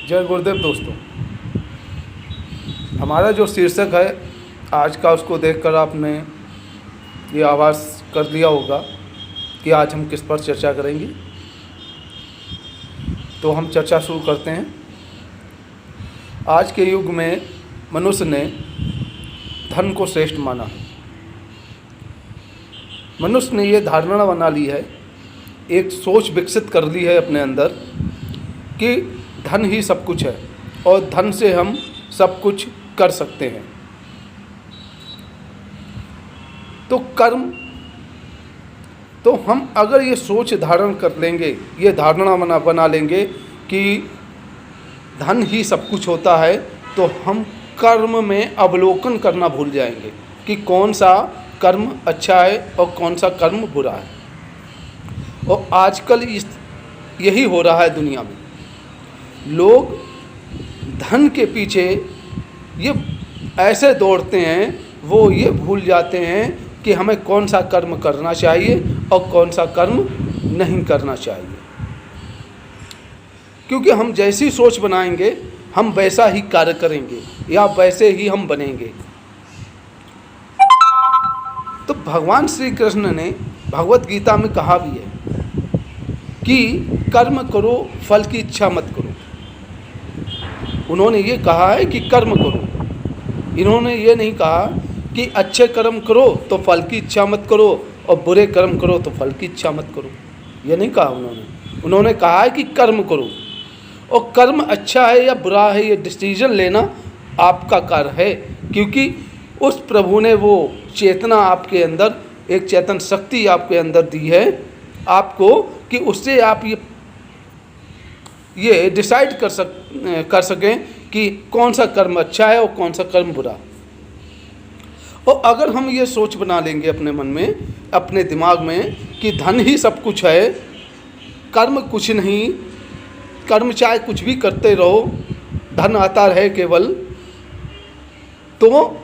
जय गुरुदेव दोस्तों। हमारा जो शीर्षक है आज का, उसको देखकर आपने ये आवाज़ कर लिया होगा कि आज हम किस पर चर्चा करेंगे। तो हम चर्चा शुरू करते हैं। आज के युग में मनुष्य ने धन को श्रेष्ठ माना है। मनुष्य ने ये धारणा बना ली है, एक सोच विकसित कर ली है अपने अंदर कि धन ही सब कुछ है और धन से हम सब कुछ कर सकते हैं। तो कर्म, तो हम अगर ये सोच धारण कर लेंगे, ये धारणा बना लेंगे कि धन ही सब कुछ होता है, तो हम कर्म में अवलोकन करना भूल जाएंगे कि कौन सा कर्म अच्छा है और कौन सा कर्म बुरा है। और आजकल यही हो रहा है दुनिया में। लोग धन के पीछे ये ऐसे दौड़ते हैं, वो ये भूल जाते हैं कि हमें कौन सा कर्म करना चाहिए और कौन सा कर्म नहीं करना चाहिए। क्योंकि हम जैसी सोच बनाएंगे हम वैसा ही कार्य करेंगे या वैसे ही हम बनेंगे। तो भगवान श्री कृष्ण ने भगवत गीता में कहा भी है कि कर्म करो, फल की इच्छा मत करो। उन्होंने ये कहा है कि कर्म करो। इन्होंने ये नहीं कहा कि अच्छे कर्म करो तो फल की इच्छा मत करो और बुरे कर्म करो तो फल की इच्छा मत करो। ये नहीं कहा उन्होंने कहा है कि कर्म करो। और कर्म अच्छा है या बुरा है, ये डिसीजन लेना आपका कार्य है। क्योंकि उस प्रभु ने वो चेतना आपके अंदर, एक चेतन शक्ति आपके अंदर दी है आपको, कि उससे आप ये डिसाइड कर सकें कि कौन सा कर्म अच्छा है और कौन सा कर्म बुरा। और अगर हम ये सोच बना लेंगे अपने मन में, अपने दिमाग में कि धन ही सब कुछ है, कर्म कुछ नहीं, कर्म चाहे कुछ भी करते रहो, धन आता रहे केवल, तो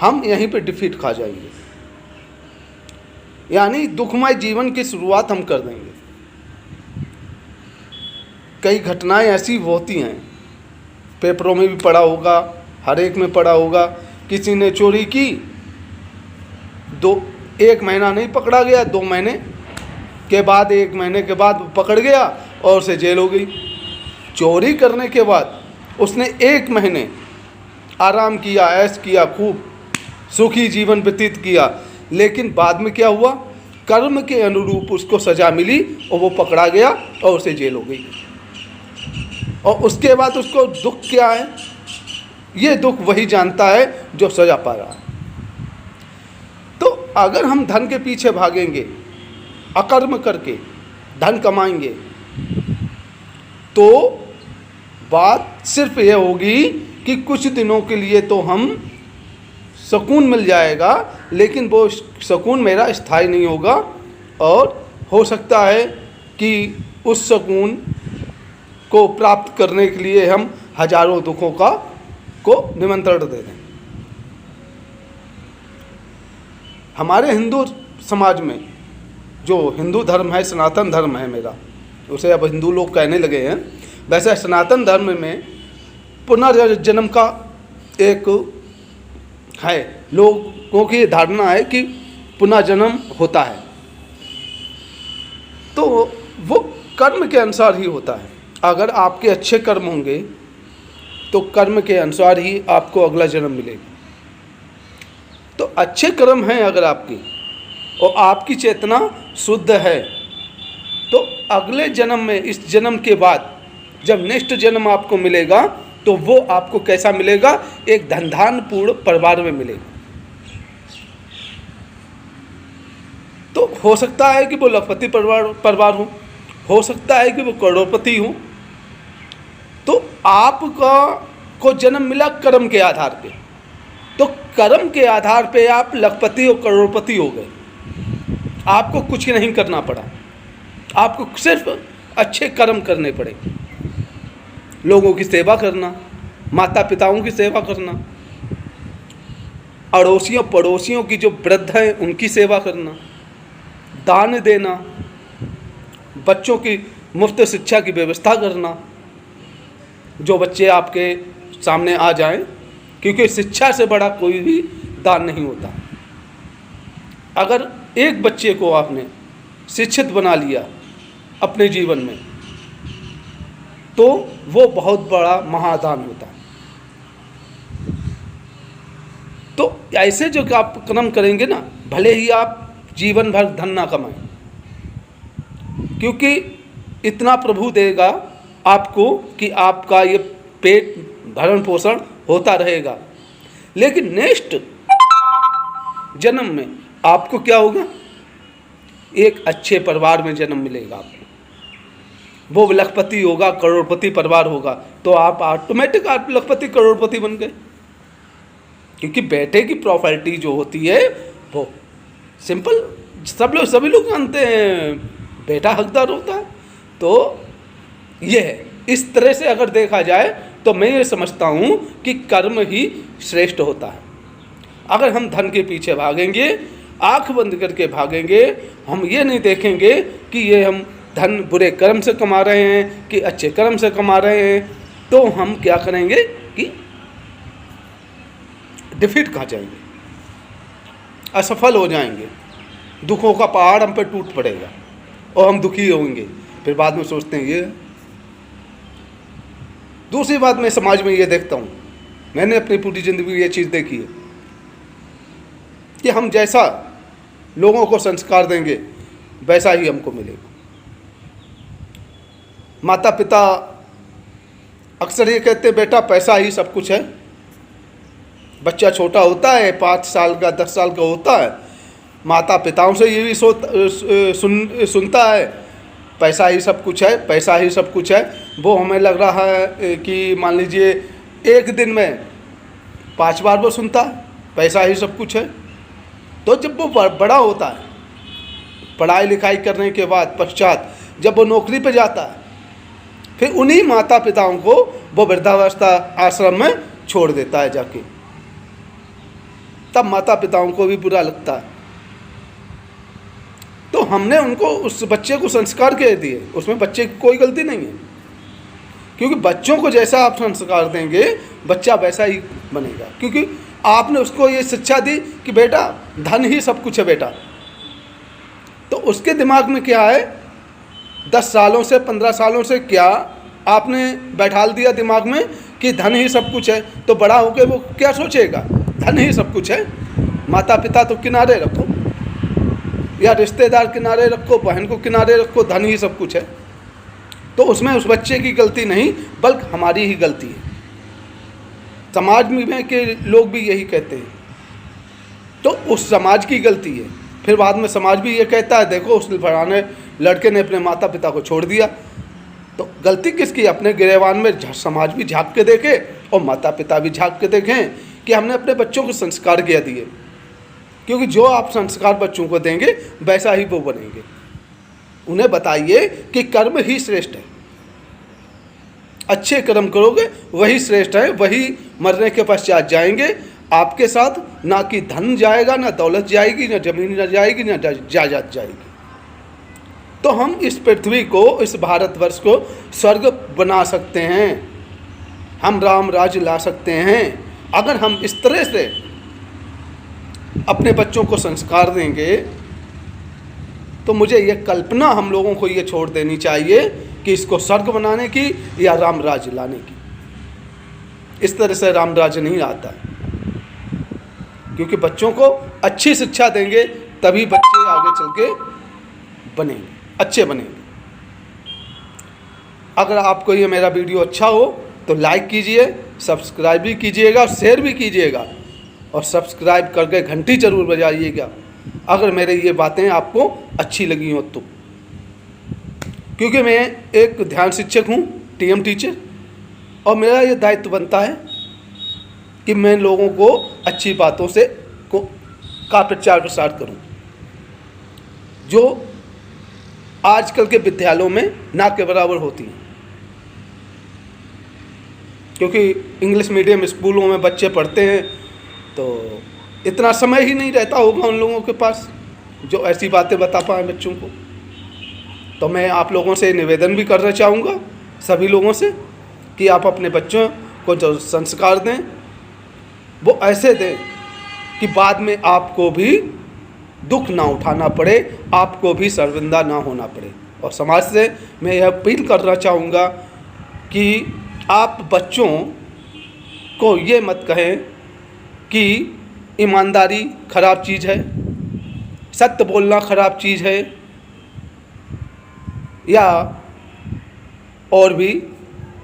हम यहीं पे डिफीट खा जाएंगे। यानी दुखमय जीवन की शुरुआत हम कर देंगे। कई घटनाएं ऐसी होती हैं, पेपरों में भी पढ़ा होगा, हर एक में पढ़ा होगा, किसी ने चोरी की, 1 महीना नहीं पकड़ा गया, 2 महीने के बाद, 1 महीने के बाद पकड़ गया और उसे जेल हो गई। चोरी करने के बाद उसने 1 महीने आराम किया, ऐश किया, खूब सुखी जीवन व्यतीत किया, लेकिन बाद में क्या हुआ, कर्म के अनुरूप उसको सज़ा मिली और वो पकड़ा गया और उसे जेल हो गई। और उसके बाद उसको दुख क्या है, ये दुख वही जानता है जो सज़ा पा रहा है। तो अगर हम धन के पीछे भागेंगे, अकर्म करके धन कमाएंगे, तो बात सिर्फ ये होगी कि कुछ दिनों के लिए तो हम सुकून मिल जाएगा, लेकिन वो सुकून मेरा स्थायी नहीं होगा। और हो सकता है कि उस सुकून को प्राप्त करने के लिए हम हजारों दुखों को निमंत्रण दे दें। हमारे हिंदू समाज में जो हिंदू धर्म है, सनातन धर्म है मेरा, उसे अब हिंदू लोग कहने लगे हैं। वैसे सनातन धर्म में पुनर्जन्म का एक है, लोगों की धारणा है कि पुनर्जन्म होता है। तो वो कर्म के अनुसार ही होता है। अगर आपके अच्छे कर्म होंगे तो कर्म के अनुसार ही आपको अगला जन्म मिलेगा। तो अच्छे कर्म हैं अगर आपकी और आपकी चेतना शुद्ध है, तो अगले जन्म में, इस जन्म के बाद जब नेक्स्ट जन्म आपको मिलेगा, तो वो आपको कैसा मिलेगा, एक धनधान्यपूर्ण परिवार में मिलेगा। तो हो सकता है कि वो लखपति परिवार हो सकता है कि वो करोड़पति हो। तो आपका को जन्म मिला कर्म के आधार पे, तो कर्म के आधार पे आप लखपति और करोड़पति हो गए। आपको कुछ नहीं करना पड़ा, आपको सिर्फ अच्छे कर्म करने पड़े। लोगों की सेवा करना, माता पिताओं की सेवा करना, अड़ोसियों पड़ोसियों की जो वृद्ध हैं उनकी सेवा करना, दान देना, बच्चों की मुफ्त शिक्षा की व्यवस्था करना, जो बच्चे आपके सामने आ जाएं, क्योंकि शिक्षा से बड़ा कोई भी दान नहीं होता। अगर एक बच्चे को आपने शिक्षित बना लिया अपने जीवन में, तो वो बहुत बड़ा महादान होता है। तो ऐसे जो आप कर्म करेंगे ना, भले ही आप जीवन भर धन ना कमाएं, क्योंकि इतना प्रभु देगा आपको कि आपका ये पेट भरण पोषण होता रहेगा। लेकिन नेक्स्ट जन्म में आपको क्या होगा? एक अच्छे परिवार में जन्म मिलेगा आपको, वो लखपति होगा, करोड़पति परिवार होगा, तो आप ऑटोमेटिक आप लखपति करोड़पति बन गए। क्योंकि बेटे की प्रॉपर्टी जो होती है वो सिंपल, सभी लोग जानते हैं, बेटा हकदार होता है। तो ये है, इस तरह से अगर देखा जाए तो मैं ये समझता हूँ कि कर्म ही श्रेष्ठ होता है। अगर हम धन के पीछे भागेंगे, आंख बंद करके भागेंगे, हम ये नहीं देखेंगे कि ये हम धन बुरे कर्म से कमा रहे हैं कि अच्छे कर्म से कमा रहे हैं, तो हम क्या करेंगे कि डिफीट खा जाएंगे, असफल हो जाएंगे, दुखों का पहाड़ हम पे टूट पड़ेगा और हम दुखी होंगे। फिर बाद में सोचते हैं ये। दूसरी बात मैं समाज में ये देखता हूँ, मैंने अपनी पूरी ज़िंदगी में ये चीज़ देखी है कि हम जैसा लोगों को संस्कार देंगे वैसा ही हमको मिलेगा। माता पिता अक्सर ये कहते हैं बेटा पैसा ही सब कुछ है। बच्चा छोटा होता है, 5 साल का 10 साल का होता है, माता पिताओं से ये भी सुनता है पैसा ही सब कुछ है, पैसा ही सब कुछ है। वो हमें लग रहा है कि मान लीजिए एक दिन में 5 बार वो सुनता है पैसा ही सब कुछ है। तो जब वो बड़ा होता है, पढ़ाई लिखाई करने के बाद पश्चात जब वो नौकरी पे जाता है, फिर उन्हीं माता पिताओं को वो वृद्धावस्था आश्रम में छोड़ देता है जाके। तब माता पिताओं को भी बुरा लगता है। तो हमने उनको, उस बच्चे को संस्कार कह दिए, उसमें बच्चे की कोई गलती नहीं है, क्योंकि बच्चों को जैसा आप संस्कार देंगे बच्चा वैसा ही बनेगा। क्योंकि आपने उसको ये शिक्षा दी कि बेटा धन ही सब कुछ है बेटा, तो उसके दिमाग में क्या है, 10 सालों से 15 सालों से क्या आपने बैठाल दिया दिमाग में कि धन ही सब कुछ है। तो बड़ा होकर वो क्या सोचेगा, धन ही सब कुछ है। माता पिता तो किनारे रखो, या रिश्तेदार किनारे रखो, बहन को किनारे रखो, धन ही सब कुछ है। तो उसमें उस बच्चे की गलती नहीं, बल्कि हमारी ही गलती है। समाज में के लोग भी यही कहते हैं, तो उस समाज की गलती है। फिर बाद में समाज भी ये कहता है देखो उस फलाने लड़के ने अपने माता पिता को छोड़ दिया। तो गलती किसकी? अपने गिरेबान में समाज भी झांक के देखे और माता पिता भी झांक के देखें कि हमने अपने बच्चों को संस्कार क्या दिए। क्योंकि जो आप संस्कार बच्चों को देंगे वैसा ही वो बनेंगे। उन्हें बताइए कि कर्म ही श्रेष्ठ है, अच्छे कर्म करोगे वही श्रेष्ठ है, वही मरने के पश्चात जाएंगे आपके साथ। ना कि धन जाएगा, ना दौलत जाएगी, ना जमीन ना जाएगी, ना जायदाद जाएगी। तो हम इस पृथ्वी को, इस भारतवर्ष को स्वर्ग बना सकते हैं, हम राम राज्य ला सकते हैं अगर हम इस तरह से अपने बच्चों को संस्कार देंगे। तो मुझे ये कल्पना हम लोगों को ये छोड़ देनी चाहिए कि इसको स्वर्ग बनाने की या राम राज्य लाने की। इस तरह से राम राज्य नहीं आता है, क्योंकि बच्चों को अच्छी शिक्षा देंगे तभी बच्चे आगे चल के बनेंगे, अच्छे बनेंगे। अगर आपको ये मेरा वीडियो अच्छा हो तो लाइक कीजिए, सब्सक्राइब भी कीजिएगा, शेयर भी कीजिएगा और सब्सक्राइब करके घंटी जरूर बजाइएगा अगर मेरे ये बातें आपको अच्छी लगी हो तो। क्योंकि मैं एक ध्यान शिक्षक हूँ, TM टीचर, और मेरा ये दायित्व बनता है कि मैं लोगों को अच्छी बातों से का प्रचार प्रसार करूँ, जो आजकल के विद्यालयों में ना के बराबर होती हैं। क्योंकि इंग्लिश मीडियम स्कूलों में बच्चे पढ़ते हैं तो इतना समय ही नहीं रहता होगा उन लोगों के पास जो ऐसी बातें बता पाए बच्चों को। तो मैं आप लोगों से निवेदन भी करना चाहूँगा, सभी लोगों से, कि आप अपने बच्चों को जो संस्कार दें वो ऐसे दें कि बाद में आपको भी दुख ना उठाना पड़े, आपको भी शर्मिंदा ना होना पड़े। और समाज से मैं यह अपील करना चाहूँगा कि आप बच्चों को ये मत कहें कि ईमानदारी खराब चीज़ है, सत्य बोलना खराब चीज़ है, या और भी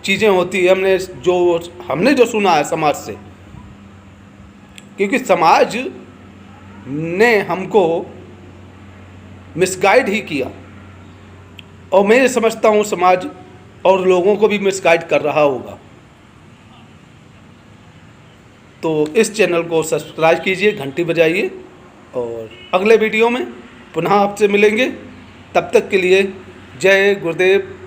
चीज़ें होती है हमने जो सुना है समाज से। क्योंकि समाज ने हमको मिसगाइड ही किया, और मैं ये समझता हूँ समाज और लोगों को भी मिसगाइड कर रहा होगा। तो इस चैनल को सब्सक्राइब कीजिए, घंटी बजाइए, और अगले वीडियो में पुनः आपसे मिलेंगे। तब तक के लिए जय गुरुदेव।